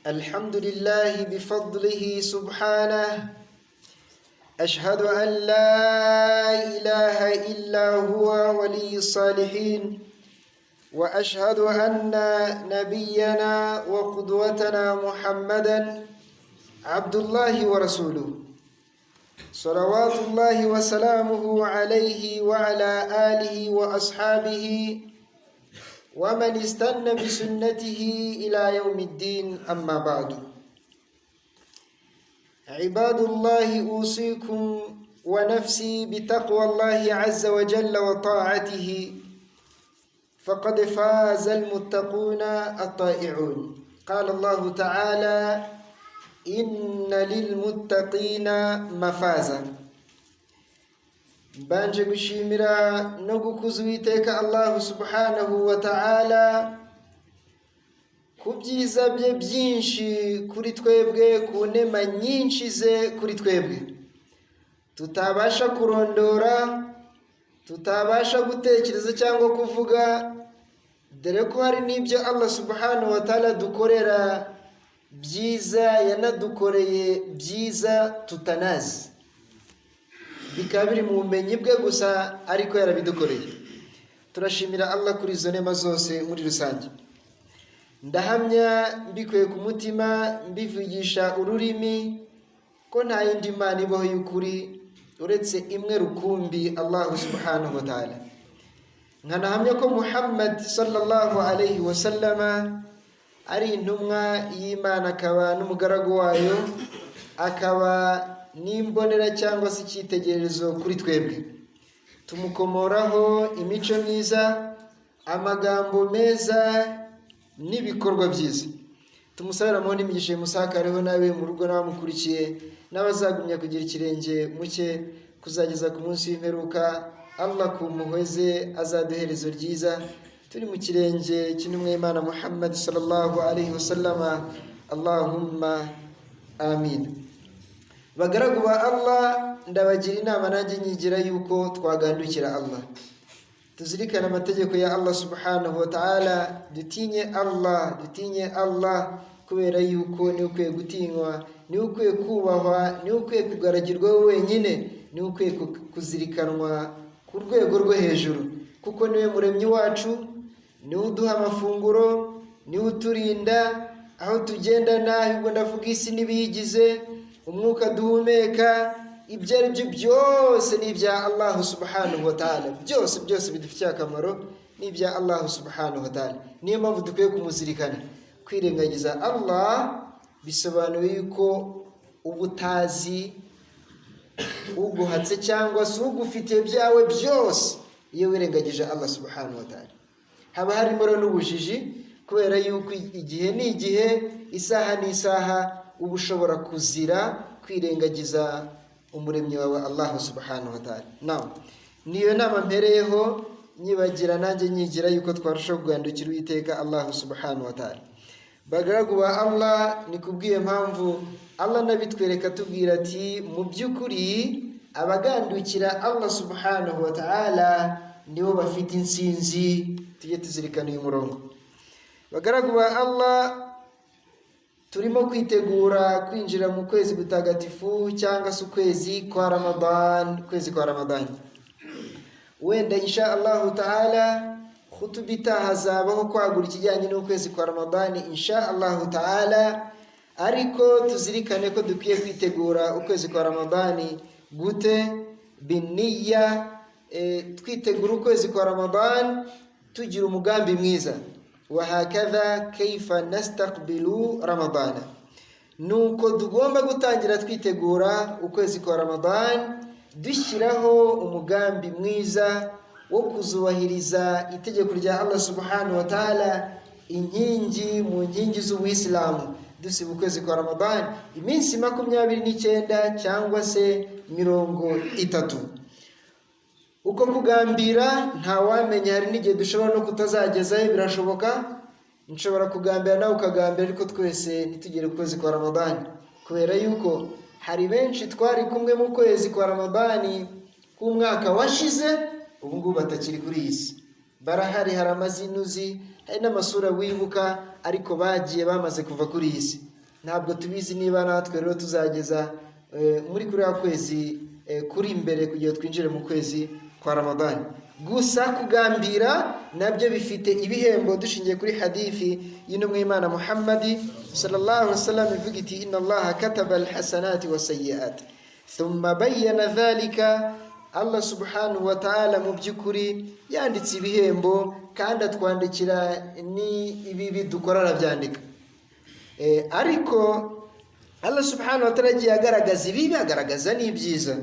الحمد لله بفضله سبحانه. أشهد أن لا إله إلا هو ولي الصالحين، وأشهد أن نبينا وقدوتنا محمدا عبد الله ورسوله، صلوات الله وسلامه عليه وعلى آله وأصحابه ومن استنى بسنته إلى يوم الدين. أما بعد، عباد الله، أوصيكم ونفسي بتقوى الله عز وجل وطاعته، فقد فاز المتقون الطائعون. قال الله تعالى: إن للمتقين مفازا. Mbanje gushimira no gukuza Uwiteka Allah subhanahu wa ta'ala ku byiza bye byinshi kuri twebwe, ku nema nyinshi ze kuri twebwe tutabasha kurondora, tutabasha gutekereza cyangwa kuvuga, dore ko hari n'ibyo Allah subhanahu wa ta'ala dukorera byiza, yanadukoreye byiza tutanazi, bikaba biri mu bumenyi bwe gusa, ariko yarabidukoreye. Turashimira Allah kuri izo nema zose muri rusange. Ndahamya mbikuye ku mutima, mbivugisha ururimi, ko nta yindi Mana ibaho y'ukuri uretse imwe rukumbi, Allah subhanahu wa ta'ala. Nkanahamya ko Muhammad sallallahu alayhi wa sallama ari intumwa y'Imana, akaba n'umugaragu wayo, akaba n'imbonera cyangwa se icyitegererezo kuri twebwe. Tumukomoraho imico myiza, amagambo meza n'ibikorwa byiza. Tumusabira mu n'imigisha musakareho nawe mu rugo n'abamukurikiye, n'abazagumya kugira ikirenge muke kuzageza ku munsi w'imperuka. Allah ku muhweze azaduherezo ryiza, turi mu kirenge cy'intumwa y'Imana Muhammad sallallahu alayhi wa sallama. Allahumma amin. Bagaragu ba Allah, ndabagira inama nanjye nyigira yuko twagandukira Allah, tuzirikana amategeko ya Allah subhanahu wa ta'ala, dutinye Allah kubera yuko ni ukwiye gutinywa, ni ukwiye kubahwa, ni ukwiye kugaragirwa wenyine, ni ukwiye kuzirikanwa ku rwego rwo hejuru, kuko niwe muremyi wacu, niwe uduha amafunguro, niwe uturinda aho tugenda n'ahubwo ndavuga isi n'ibiyigize, umwuka duhumeka, ibyo ari byo byose ni ibya Allah subhanahu wa ta'ala. Byose bidufitiye akamaro ni ibya Allah subhanahu wa ta'ala. Niyo mpamvu dukwiye kumuzirikana. Kwirengagiza Allah bisobanuye yuko ubutazi uguhatse cyangwa se ugufitiye byawe byose, iyo wirengagije Allah subhanahu wa ta'ala. Haba harimo n'ubujiji, kubera yuko igihe ni igihe, isaha ni isaha, uba ushobora kuzira kwirengagiza umuremyi wawe Allah subhanahu wa ta'ala. Niyo nama mpereyeho nyibagira nanjye nyigira yuko twarushaho kugandukira Uwiteka Allah subhanahu wa ta'ala. Bagaragu ba Allah, ni kubwiye mpamvu Allah nabitwereka tubwira ati, mu by'ukuri abagandukira Allah subhanahu wa ta'ala nibo bafite insinzi. Tujye tuzirikana uyu murongo. Bagaragu ba Allah, turimo kwitegura kwinjira mu kwezi gutagatifu cyangwa se ukwezi kwa Ramadan. Wenda insha Allah ta'ala khutubita hazabaho kwagura ikijyanye n'ukwezi kwa Ramadan insha Allah ta'ala, ariko tuzirikane ko dukwiye kwitegura ukwezi kwa Ramadan gute? Biniya, twitegura ukwezi kwa Ramadan tugira umugambi mwiza. Wahakadha kaifa nastaqbilu Ramadana. Nuko tugomba gutangira twitegura ukwezi kwa Ramadan, dushyiraho umugambi mwiza wo kuzubahiriza itegeko rya Allah subhanahu wa ta'ala, inkingi mu nkingi z'Ubuislamu. Dusiba ukwezi kwa Ramadan iminsi 29 cyangwa se 30. Uko kugambira ntawamenya, hari n'igihe dushobora no kutazagezayo, birashoboka. Nshobora kugambira nawe ukagambira, ariko twese ntitugere ku kwezi kwa Ramadan, kubera yuko hari benshi twari kumwe mu kwezi kwa Ramadan k'umwaka washize, ubu ngubu batakiri kuri iyi si. barahari, hari amazinuzi, hari n'amasura wibuka ariko bagiye bamaze kuva kuri iyi si. Ntabwo tubizi niba natwe rero tuzageza muri kuriya kwezi kuri imbere kugira twinjire mu kwezi kwa Ramadani. Gusa kugambira nabyo bifite ibihembo dushingiye kuri hadithi y'intumwa y'Imana Muhammad sallallahu alaihi wasallam ivuga iti inna Allah kataba alhasanati wasayyi'at thumma bayyana dhalika. Allah subhanahu wa ta'ala mu by'ukuri yanditse ibihembo kandi atwandikira ni ibibi dukora arabyandika. Ariko Allah subhanahu wa ta'ala yagiye agaragaza ibibi agaragaza n'ibyiza.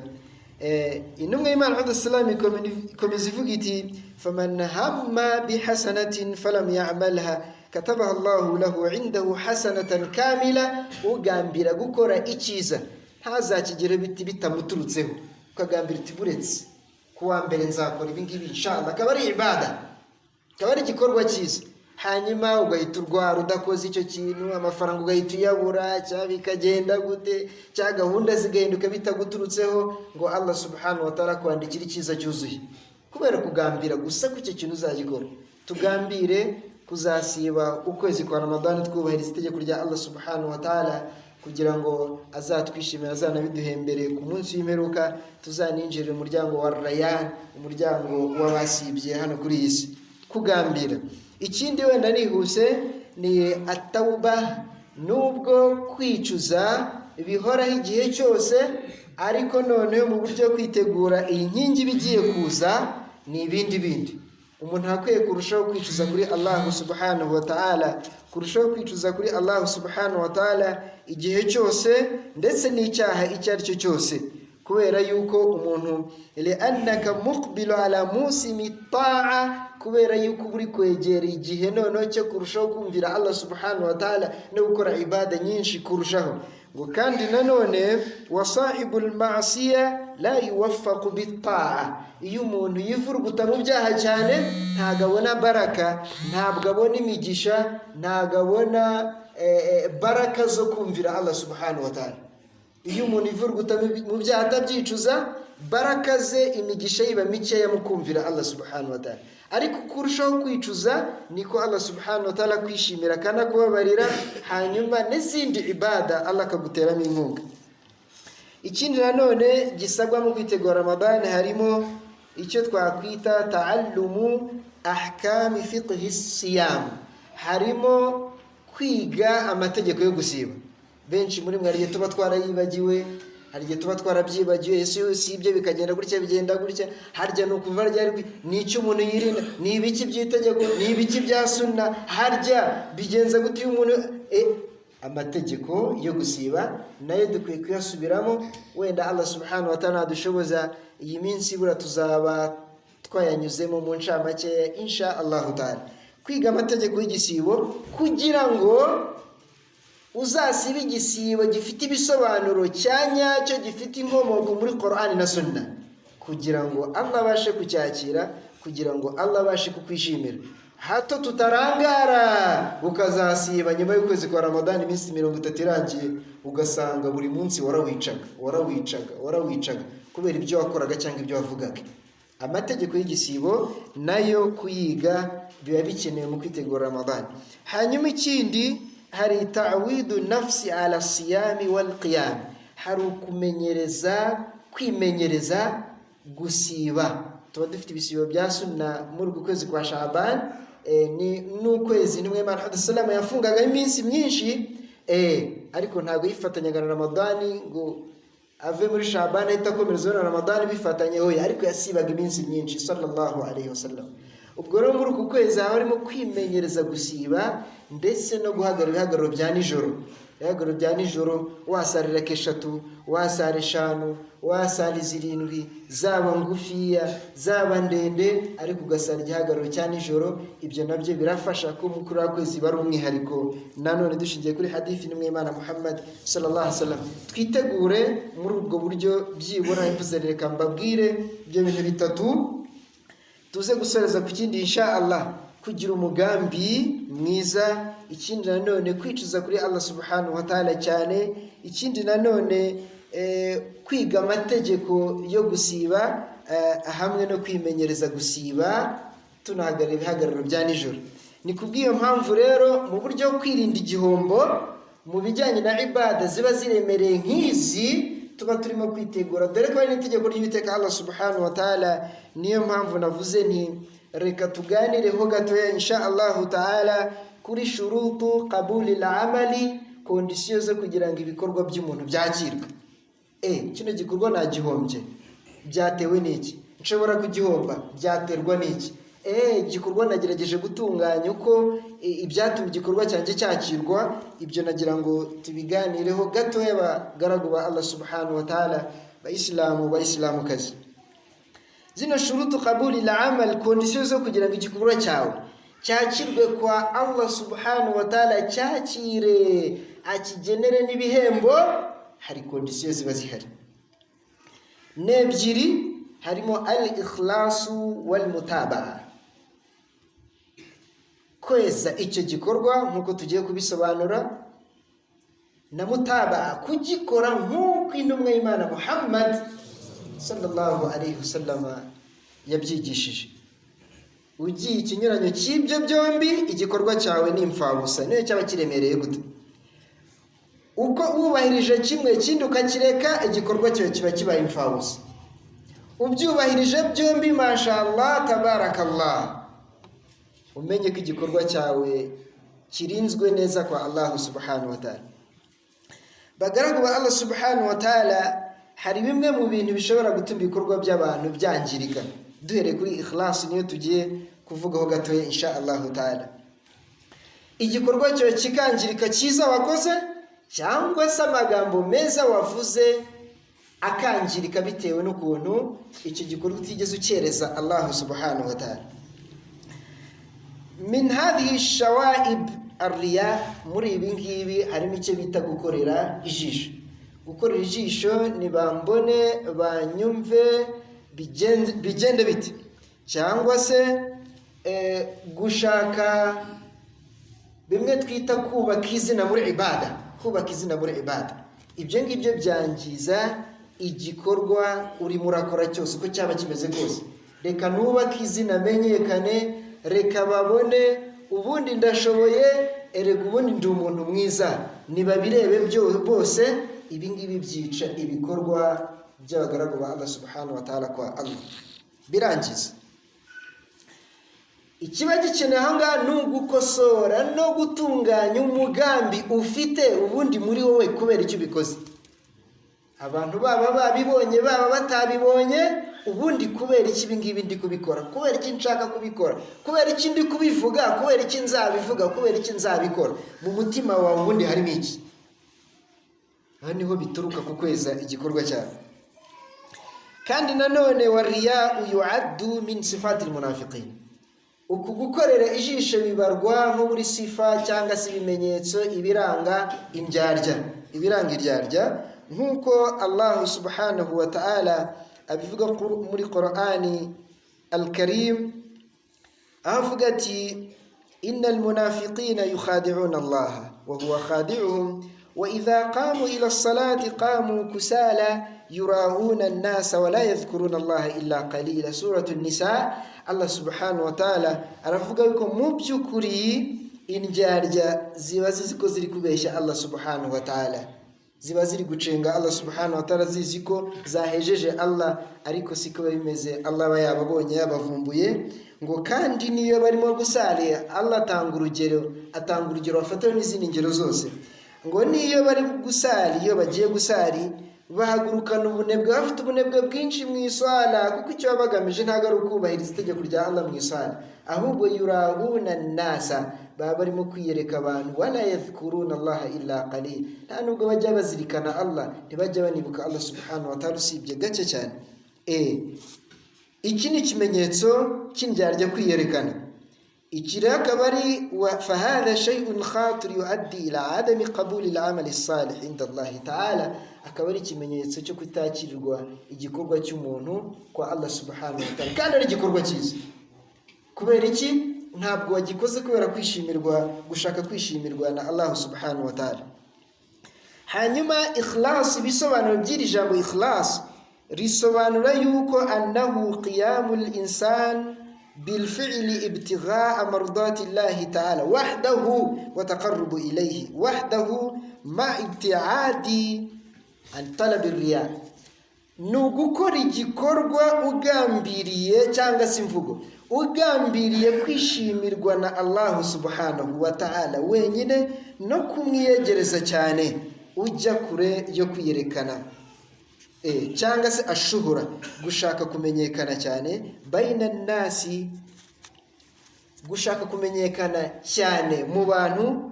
Intumwa y'Imana Muhammad sallallahu alaihi wasallam ikomeza ivuga iti faman hamma bihasanatin falam ya'malha katabaha Allahu lahu 'indahu hasanatan kamila. Ugambira gukora icyiza ntazakigere bitamuturutseho, ukagambira iti buretse kuwa mbere nzakora ibi ngibi inshallah, akaba ari ibada, akaba ari igikorwa cyiza, hanyuma ugahita urwara udakoze icyo kintu, amafaranga ugahita uyabura, cyangwa bikagenda gute, cyangwa gahunda zigahinduka bitaguturutseho, ngo Allah subhanahu wa ta'ala kwandikira icyiza cyuzuye kubera kugambira gusa ku icyo kintu uzagikora. Tugambire kuzasiba ukwezi kwa Ramadani twubahiriza itegeko rya Allah subhanahu wa ta'ala kugira ngo azatwishimira, azanabiduhembere ku munsi w'imperuka, tuzaninjirira umuryango wa Rayyan, umuryango w'abasibye hano kuri iyi si. Kugambira ikindi wenda nihuse ni atauba, nubwo kwicuza bihoraho igihe cyose, ariko noneho mu buryo kwitegura iyi nkingi bigiye kuza ni ibindi bindi. Umuntu akwiye kurushaho kwicuza kuri Allah subhanahu wa ta'ala, kurushaho kwicuza kuri Allah subhanahu wa ta'ala igihe cyose, ndetse n'icyaha icyo ari cyo cyose, kubera yuko umuntu li'annaka muqbilu ala musimi ta'a, kubera yuko uri kwegera igihe noneho cyo kurushaho kumvira Allah subhanahu wa ta'ala no gukora ibada nyinshi kurushaho. Ngo kandi nanone wasahibul ma'siya la yuwaffaqu bit-ta'a, iyo umuntu yivuruguta mu byaha cyane ntabwo abona baraka, ntabwo abona imigisha, ntabwo abona baraka zo kumvira Allah subhanahu wa ta'ala. Iyo umuntu yivuruguta mu byaha atabyicuza, baraka ze imigisha yiba mikeya mu kumvira Allah subhanahu wa ta'ala. Ariko kurushaho kwicuza niko Allah subhanahu wa ta'ala kwishimira kana kubabarira, hanyuma n'izindi ibada Allah akaguteramo inkunga. Ikindi nanone gisabwa mu kwitegura Ramadan harimo icyo twakwita ta'allumu ahkami fiqhi siyam, harimo kwiga amategeko yo gusiba. Benshi muri mwe ariye tuba twarayibagiwe, harije tuba twarabyibagiwe, Yesu sibye bikagenda gutya bigenda gutya, harya no kuva ryari n'icyo umuntu yirinda, ni ibiki by'itegeko, ni ibiki bya sunna, harya bigenza gute umuntu amategeko yo gusiba nayo dukwiye kuyasubiramo. Wenda Allah subhanahu wa ta'ala dushoboza iyi minsi bura tuzaba twayanyuzemo mu ncamake insha Allah ta'ala, kwiga amategeko y'igisibo kugira ngo uzasiba igisibo gifite ibisobanuro cyanyacyo, gifite inkomoko muri Qur'an na Sunna, kugira ngo Allah abashe kucyakira, kugira ngo Allah abashe kukwishimira. Hato tutarangara ukazasiba nyuma y'ukwezi kwa Ramadan iminsi 30 irangiye, ugasanga buri munsi warawicaga kubera ibyo wakoraga cyangwa ibyo wavugaga. Amategeko y'igisibo nayo kuyiga biba bikenewe mu kwitegura Ramadan. Hanyuma ikindi hari ta'widu nafsi ala siyami wal qiyam, hari kwimenyereza gusiba. Tuba dufite ibisibo bya sunna muri ukwezi kwa Shaaban, ni n'ukwezi nimwe Imana Muhammad sallallahu alaihi wasallam yafungaga iminsi myinshi, ariko ntabwo yifatanyaga na Ramadan ngo ave muri Shaaban ahita akomereza na Ramadan bifatanye, oya, ariko yasibaga iminsi myinshi sallallahu alaihi wasallam. Ubwo rero muri uku kwezi harimo kwimenyereza gusiba, ndetse no guhagarara ibihagararo bya nijoro. Ibihagararo bya nijoro wasarira keshatu, wasara eshanu, wasara zirindwi, zaba ngufiya zaba ndende, ariko ugasara igihagararo cya nijoro. Ibyo nabyo birafasha ko mu kuri kwezi bari umwihariko. Nanone dushingiye kuri hadithi n'imwe Imana Muhammad sallallahu alaihi wasallam, twitegure muri ubwo buryo. Byibura imvuze reka mbabwire ibyo bintu bitatu, tuze gusoreza ku kindi insha Allah, kugira umugambi mwiza. Ikindi nanone kwicuza kuri Allah subhanahu wa ta'ala cyane. Ikindi nanone kwiga amategeko yo gusiba hamwe no kwimenyereza gusiba. tunahagarara ibihagararo bya nijoro. Ni kubw'iyo mpamvu rero mu buryo bwo kwirinda igihombo mu bijyanye na ibada ziba ziremereye nk'izi tuba turimo kwitegura, dore ko ari n'itegeko ry'Uwiteka Allah subhanahu wa ta'ala. Niyo mpamvu navuze nti reka tuganireho gatoya insha Allah ta'ala kuri shurutu qabuli al-amali, kondisiyo zo kugira ngo ibikorwa by'umuntu byakirwe. Kino gikorwa nagihombye, byatewe n'iki? Nshobora kugihomba, byaterwa n'iki? Igikorwa nagerageje gutunganya uko ibyatumye igikorwa cyanjye cyakirwa. Ibyo nagira ngo tubiganireho gatoya bagaragu ba Allah subhanahu wa ta'ala, bayisilamukazi. Zino shurutu qabuli al-amal, kondisiyo zo kugira ngo igikorwa cyawe cyakirwe kwa Allah subhanahu wa ta'ala, cyakire akigenere n'ibihembo, hari kondisiyo ziba zihari n'ebyiri, harimo al-ikhlasu wal-mutabaa, kweza icyo gikorwa nk'uko tugiye kubisobanura, na mutabaa, kugikora nk'uko intumwa y'Imana Muhammad sallallahu alayhi wasallam yabyigishije. Ugiye ikinyuranyo cy'ibyo byombi, igikorwa cyawe ni imfabusa, niyo cyaba kiremereye gute. Uko ubahirije kimwe kindi ukakireka, igikorwa cyawe kiba kibaye imfabusa. Ubyubahirije byombi, mashallah tabarakallah, umenye ko igikorwa cyawe kirinzwe neza kwa Allah subhanahu wa ta'ala. Bagaragu ba Allah subhanahu wa ta'ala, hari bimwe mu bintu bishobora gutuma ibikorwa by'abantu byangirika. Duhere kuri ikhlas, niyo tugiye kuvugaho gatoya insha Allah ta'ala. Igikorwa cyawe kikangirika cyiza wakoze, cyangwa se amagambo meza wavuze akangirika bitewe n'ukuntu icyo gikorwa utigeze ukereza Allah subhanahu wa ta'ala. Min hadhihi shawaib ar-riya, muri ibi ngibi harimo icyo bita gukorera ijisho. Gukorera ijisho ni bambone banyumve bigende biti, cyangwa se gushaka bimwe twita kubaka izina muri ibada, kubaka izina muri ibada. Ibyo ngibyo byangiza igikorwa urimo urakora cyose uko cyaba kimeze kose. Reka nubake izina amenyekane, reka babone ubundi ndashoboye, erega ubundi ndi umuntu mwiza, nibabirebe bose. Ibi ngibi byica ibikorwa by'abagaragu ba Allah subhanahu wa ta'ala kwa Allah, birangiza. Ikiba gikeneye aho ngaha ni ugukosora no gutunganya umugambi ufite ubundi muri wowe kubera icyo ubikoze. Abantu baba babibonye baba batabibonye, ubundi kubera iki ibingibi ndi kubikora, kubera iki nshaka kubikora, kubera iki ndi kubivuga, kubera iki nzabivuga, kubera iki nzabikora. Mu mutima wawe ubundi harimo iki? Aha niho bituruka ku kweza igikorwa cyawe. Kandi nanone wariya yu'addu min sifati almunafiqin, uku gukorera ijisho bibarwa nko muri sifa cyangwa se ibimenyetso ibiranga iryarya, nk'uko Allah subhanahu wa ta'ala abivuga muri Qur'ani al-Karim, avuga ati innal munafiqina yukhadi'una Allah wa huwa khadi'uhum wa idha qamu ila as-salati qamu kusala yura'una an-nasa wa la yadhkuruna Allah illa qalila. Suratu an-Nisa, Allah subhanahu wa ta'ala aravuga yuko mu by'ukuri indyarya ziba ziziko ziri kubeshya Allah subhanahu wa ta'ala, ziba ziri gucenga Allah subhanahu wa ta'ala, ziziko zahejeje Allah, ariko siko bimeze. Allah aba yababonye yabavumbuye. Ngo kandi niyo barimo gusaliya, Allah atanga urugero bafataho n'izindi ngero zose. Ngo niyo bari gusali, iyo bagiye gusali bahagurukana ubunebwe, bafite ubunebwe bwinshi mu iswala, kuko icyo bagamije ntago ari ukubahiriza itegeko rya Allah mu iswala, ahubwo yurahuna nasa, baba barimo kwiyereka abantu, wala yadhkuruna Allah illa qalil, nta nubwo bajya bazirikana Allah, ntibajya banibuka Allah subhanahu wa ta'ala usibye gake cyane. Iki ni ikimenyetso cy'indyarya kwiyerekana. Iki rero akaba ari fahadha shay'un khatir yuaddi ila adami qabuli al-amali as-salih inda Allah ta'ala, akaba ari ikimenyetso cyo kutakirirwa igikorwa cy'umuntu kwa Allah subhanahu wa ta'ala, kandi ari igikorwa cyiza. Kubera iki? Ntabwo wagikoze kubera gushaka kwishimirwa na Allah subhanahu wa ta'ala. Hanyuma ikhlas, bisobanuro by'iri jambo ikhlas risobanura yuko annahu qiyamul insan بالفعل ابتغاء مرضات الله تعالى وحده وتقرب إليه وحده مع ابتعاد عن طلب الرياء. Nugukora igikorwa ugambiriye cyangwa se imvugo ugambiriye kwishimirwa na Allah subhanahu wa ta'ala wenyine no kumwiyegereza cyane ujya kure yo kwiyerekana cyangwa se ashuhura gushaka kumenyekana cyane baina nasi, gushaka kumenyekana cyane mu bantu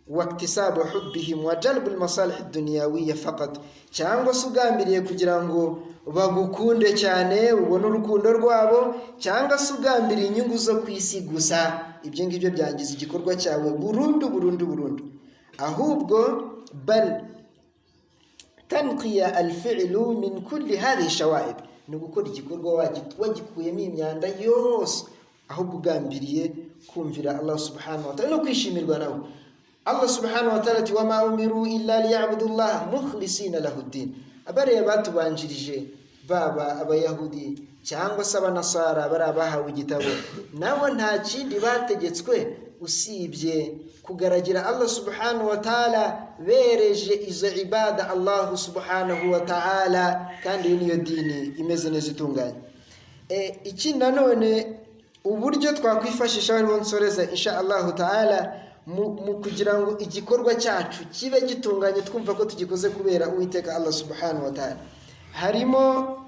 waktisabu hubbihim wa jalb almasalih ad-dunyawiyya faqat, cyangwa se ugambiriye kugira ngo bagukunde cyane ubone urukundo rwabo, cyangwa se ugambiriye inyungu zo kwisi gusa. Ibyo ngibyo byangiza igikorwa cyawe burundu. Ahubwo bal tanqiya alfi'lu min kulli hadhihi shawaib, ni gukora igikorwa wagikuyemo imyanda yose, ahubwo ugambiriye kumvira Allah subhanahu wa ta'ala no kwishimirwa nawe. Allah subhanahu wa ta'ala ati wama umiru illa liya'budu Allah mukhlisina lahu ad-din. Abariya batubanjirije baba abayahudi cyangwa se abanasara bari abahawe igitabo, nabo nta kindi bategetswe usibye kugaragira Allah subhanahu wa ta'ala, bereje izo ibada Allah subhanahu wa ta'ala, kandi niyo dini imeze neza itunganye. Iki nanone uburyo twakwifashisha bari bonsoreza insha Allah ta'ala mu kugira ngo igikorwa cyacu kibe gitunganye, twumva ko tugikoze kubera Uwiteka Allah subhanahu wa ta'ala, harimo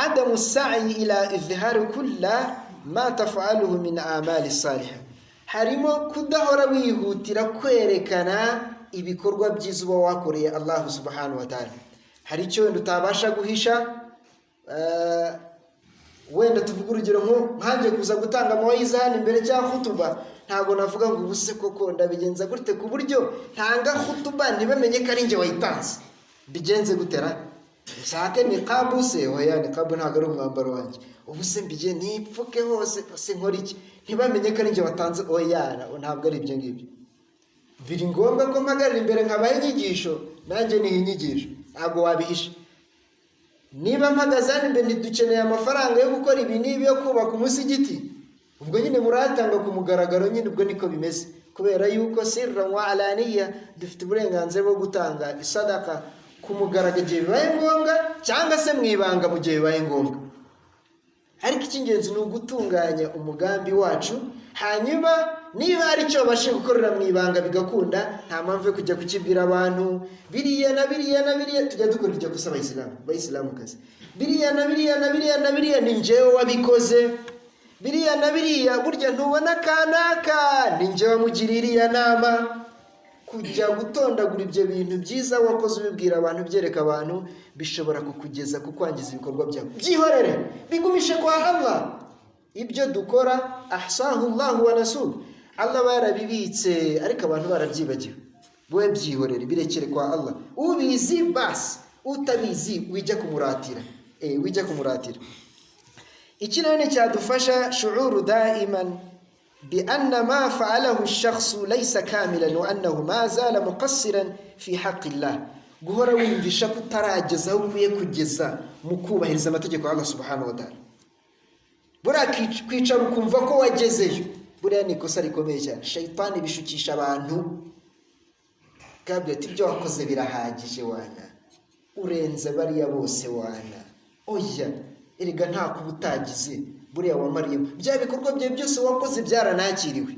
adamu sa'i ila izhari kulla ma taf'aluhu min a'mali salih, harimo kudahora wihutira kwerekana ibikorwa byiza uba wakoreye Allah subhanahu wa ta'ala. Hari icyo wenda utabasha guhisha, wenda tuvuga urugero nkanjye kuza gutanga amawayiza hano imbere cya khutuba, ntago navuga ngo ubuse koko ndabigenza gute ku buryo ntanga khutuba ntibamenye ko ari nje wayitanze, bigenze gutera nshake niqabu se hoya niqabu ntago ari umwambaro wanjye, ubuse mbije nipfuke hose se nkora iki ntibamenye ko ari nje watanze, oya ntabwo ari ibyo ngibyo. Biri ngombwa ko mpagarira imbere nkabaye inyigisho, nanjye ni inyigisho, ntago wabihisha. Niba mpagaze hano imbere dukeneye amafaranga yo gukora ibi n'ibi yo kubaka umusigiti, ubwo nyine muratanga ku mugaragaro, nyine ubwo niko bimeze, kubera yuko sirra wa alaniya dufite uburenganzira bwo gutanga isadaka ku mugaragaro igihe bibaye ngombwa, cyangwa se mwibanga mu gihe bibaye ngombwa. Ariko icy'ingenzi ni ugutunganya umugambi wacu, hanyuma niba hari icyo babashe gukorera mu ibanga bigakunda, nta mpamvu yo kujya kukibwira abantu biriya na biriya tujya dukora ibyo gusa abayisilamukazi, biriya na biriya ni njyewe wabikoze, biriya na biriya burya ntubona kanaka ni njyewe wamugiriye iriya nama. Kujya gutondagura ibyo bintu byiza wakoze ubibwira abantu, byereka abantu, bishobora kukugeza ku kwangiza ibikorwa byawe. Byihorere, bigumishe kwa Allah. Ibyo dukora ahsahu Allah wa nasuhu, Allah barabibitse ariko abantu barabyibagiwe. Wowe byihorere, birekere kwa Allah. Ubizi basi, utabizi wijya kumuratira. Iki none cyadufasha shuuru daiman بأن ما فعله الشخص ليس كاملا وأنه ما زال مقصرا في حق الله. guhora wumvisha ko utarageza aho ukwiye kugeza mu kubahiriza amategeko ya Allah subhanahu wa ta'ala. Kwicara ukumva ko wagezeyo, buriya ni ikosa rikomeye cyane. Shayitani bishukisha abantu, kabwe ati ibyo wakoze birahagije wana, urenze bariya bose wana, oya erega nta kubutagize, buriya wamariye bya bikorwa bye byose wakoze byaranakiriwe.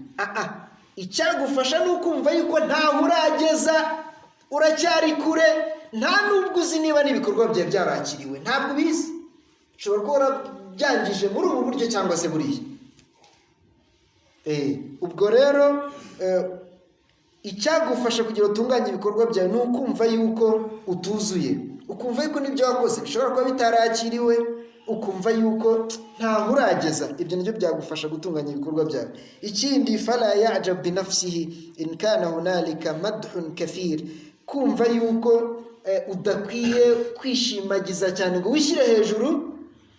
Icyagufasha nukumva yuko nta urageza, uracyari kure, nta nubwo uzi niba n'ibikorwa bye byarakiriwe, ntabwo bizi. Ushobora kuba byangije muri ubu buryo cyangwa se buriya. Ubwo rero icyagufasha kugira utunganye ibikorwa byawe ni ukumva yuko utuzuye, ukumva yuko n'ibyo wakoze bishobora kuba bitarakiriwe, ukumva yuko nta urageza. Ibyo nibyo byagufasha gutunganya ibikorwa byawe. Ikindi fala ya'jab bi nafsihi in kana hunalika madhun kathir, kumva yuko udakwiye kwishimagiza cyane ngo wishyire hejuru,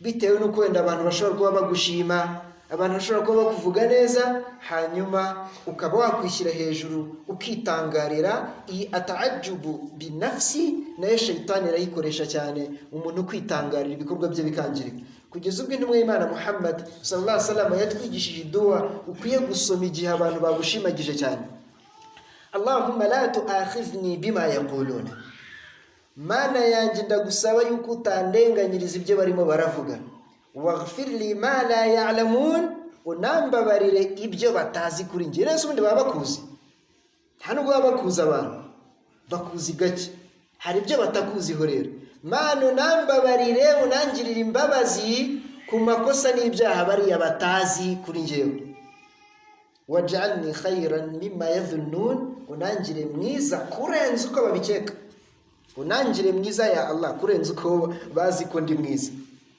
bitewe nuko wenda abantu bashobora kuba bagushima, abantu bashobora kuba bakuvuga neza, hanyuma ukaba wakwishyira hejuru ukitangarira. Iyi ataajubu binafsi nayo shayitani irayikoresha cyane, umuntu kwitangarira ibikorwa bye bikangirika. kugeza ubwo intumwa y'Imana Muhammad sallallahu alaihi wasallam yatwigishije dua ukwiye gusoma igihe abantu bagushimagije cyane. Allahumma la tu'akhidhni bima yaquluna, mana yanjye ndagusaba yuko utandenganyiriza ibyo barimo baravuga. Waghfir li ma la ya'lamun, unambabarire ibyo batazi kuri njye. Rero ubundi baba bakuzi, nta nubwo baba bakuzi, abantu bakuzi gake, hari ibyo batakuziho. Rero mana unambabarire, unangirira imbabazi ku makosa n'ibyaha bariya batazi kuri njyewe. Waj'alni khayran mimma yadhunnun, unangire mwiza kurenza uko babikeka. Unangire mwiza ya Allah kurenza uko bazi ko ndi mwiza.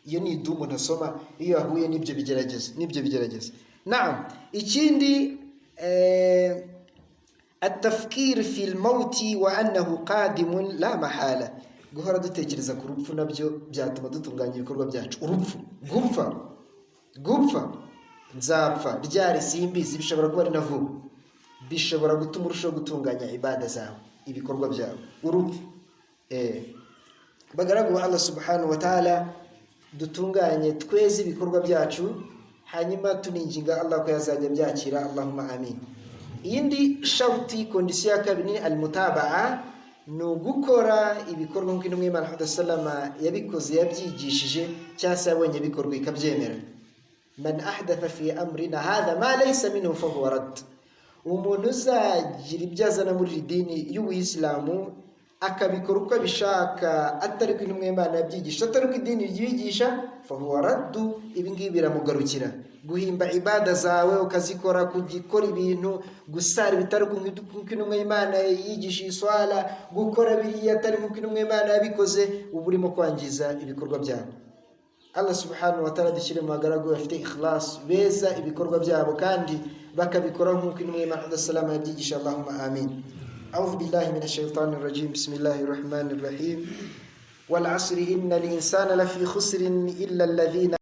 Iyo ni idumu ntasoma iyo ahuye n'ibyo bigerageza. Naam, ikindi at-tafkir fi al-maut wa annahu qadimun la mahala, guhora dutekereza ku rupfu nabyo byatuma dutunganya ibikorwa byacu. Urupfu, gupfa, nzapfa ryari simbizi, bishobora kuba ari na vuba, bishobora gutuma urushaho gutunganya ibada zawe, ibikorwa byawe. Urupfu, bagaragu Allah subhanahu wa ta'ala dutunganye tweze ibikorwa byacu, hanyuma tuninginga Allah ko yazajya byakira. Allahumma amin. Iyindi shauti, kondisiyo ya kabiri ni al-mutabaa, ni ugukora ibikorwa nk'uko intumwa y'Imana Muhammad sallallahu yabikoze, yabyigishije, cyangwa se yabonye bikorwa ikabyemera. Man ahdatha fi amrina hadha ma laysa minhu fa huwa rad, umuntu uzagira ibyo azana muri dini y'Ubuislamu akabikora uko abishaka atari ko intumwa y'Imana yabyigisha, atari ko idini ryigisha, fa huwa rad. Ibi ngibi biramugarukira. Guhimba ibada zawe ukazikora, kugikora ibintu, gusara bitari kuko intumwa y'Imana yigisha iswala, gukora biriya atari kuko intumwa y'Imana yabikoze, uba urimo kwangiza ibikorwa byawe. Allah subhanahu wa ta'ala dushyire mu bagaragu bafite ikhlas, beza ibikorwa byabo kandi bakabikora nk'uko intumwa y'Imana sallallahu yabyigisha. Allahumma amin. A'udhu billahi minash shaitanir rajim. Bismillahir rahmanir rahim. Wal 'asri innal insana lafi khusrin illa alladhina